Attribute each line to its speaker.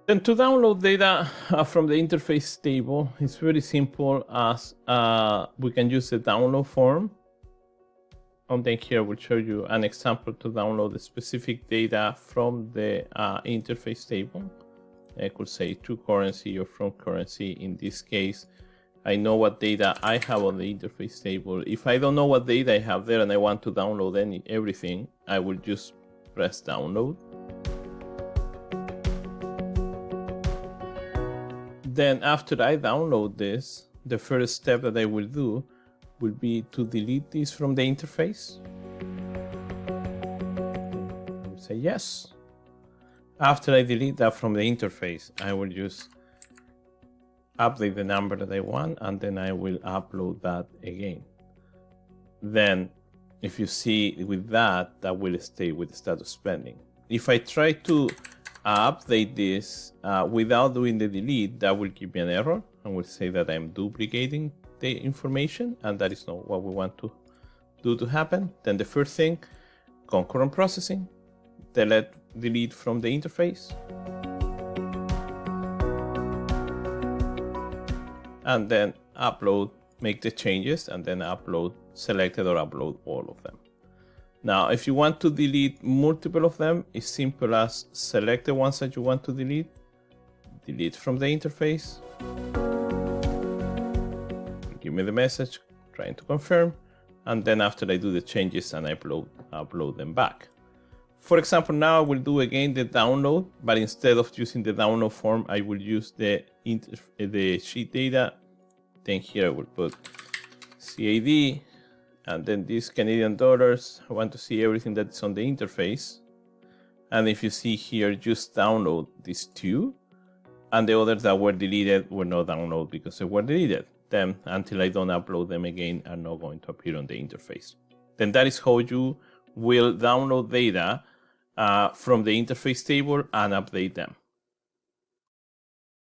Speaker 1: Then to download data from the interface table, it's very simple as we can use the download form. And then here we'll show you an example to download the specific data from the interface table. I could say to currency or from currency. In this case, I know what data I have on the interface table. If I don't know what data I have there and I want to download everything, I will just press download. Then after I download this, the first step that I will do will be to delete this from the interface. Say yes. After I delete that from the interface, I will just update the number that I want, and then I will upload that again. Then if you see with that will stay with status pending. If I try to update this without doing the delete, that will give me an error and will say that I'm duplicating the information, and that is not what we want to do to happen. Then the first thing, concurrent processing, delete from the interface, and then upload, make the changes, and then upload selected or upload all of them. Now, if you want to delete multiple of them, it's simple as select the ones that you want to delete from the interface, give me the message trying to confirm, and then after I do the changes and upload them back. For example, now I will do again the download, but instead of using the download form, I will use the sheet data. Then here I will put CAD, and then these Canadian dollars. I want to see everything that's on the interface. And if you see here, just download these two, and the others that were deleted were not downloaded because they were deleted. Then until I don't upload them again, are not going to appear on the interface. Then that is how you will download data from the interface table and update them.